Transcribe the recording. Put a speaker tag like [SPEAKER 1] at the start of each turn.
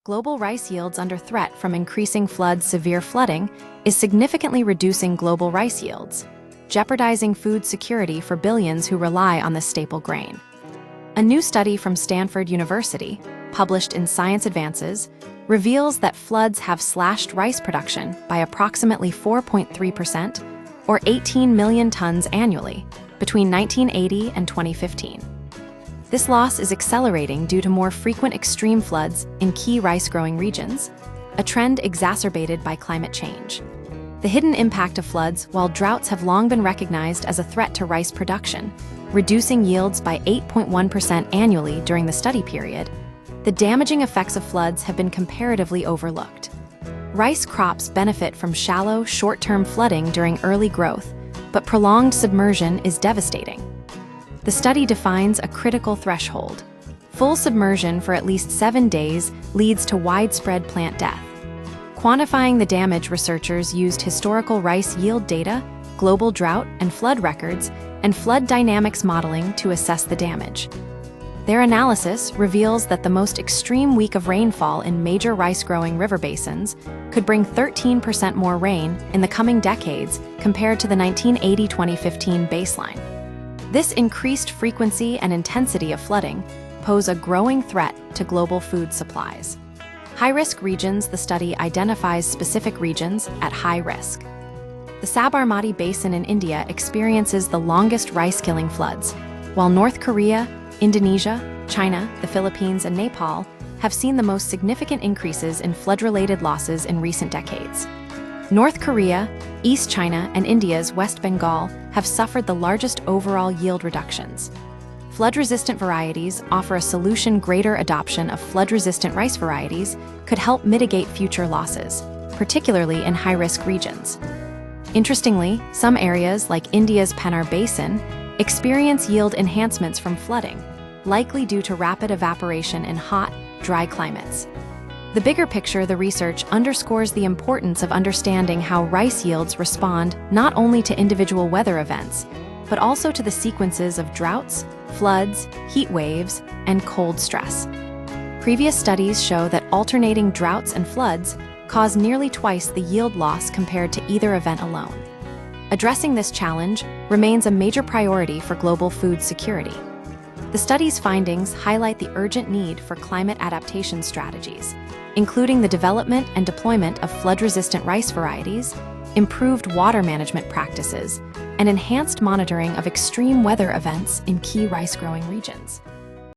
[SPEAKER 1] Global rice yields under threat from increasing floods. Severe flooding is significantly reducing global rice yields, jeopardizing food security for billions who rely on this staple grain. A new study from Stanford University, published in Science Advances, reveals that floods have slashed rice production by approximately 4.3%, or 18 million tons annually, between 1980 and 2015. This loss is accelerating due to more frequent extreme floods in key rice-growing regions, a trend exacerbated by climate change. The hidden impact of floods, while droughts have long been recognized as a threat to rice production, reducing yields by 8.1% annually during the study period, the damaging effects of floods have been comparatively overlooked. Rice crops benefit from shallow, short-term flooding during early growth, but prolonged submersion is devastating. The study defines a critical threshold. Full submersion for at least 7 days leads to widespread plant death. Quantifying the damage, researchers used historical rice yield data, global drought and flood records, and flood dynamics modeling to assess the damage. Their analysis reveals that the most extreme week of rainfall in major rice-growing river basins could bring 13% more rain in the coming decades compared to the 1980-2015 baseline. This increased frequency and intensity of flooding pose a growing threat to global food supplies. High-risk regions. The study identifies specific regions at high risk. The Sabarmati Basin in India experiences the longest rice-killing floods, while North Korea, Indonesia, China, the Philippines, and Nepal have seen the most significant increases in flood-related losses in recent decades. North Korea, East China, and India's West Bengal have suffered the largest overall yield reductions. Flood-resistant varieties offer a solution. Greater adoption of flood-resistant rice varieties could help mitigate future losses, particularly in high-risk regions. Interestingly, some areas like India's Pennar Basin experience yield enhancements from flooding, likely due to rapid evaporation in hot, dry climates. The bigger picture. The research underscores the importance of understanding how rice yields respond not only to individual weather events, but also to the sequences of droughts, floods, heat waves, and cold stress. Previous studies show that alternating droughts and floods cause nearly twice the yield loss compared to either event alone. Addressing this challenge remains a major priority for global food security. The study's findings highlight the urgent need for climate adaptation strategies, including the development and deployment of flood-resistant rice varieties, improved water management practices, and enhanced monitoring of extreme weather events in key rice-growing regions.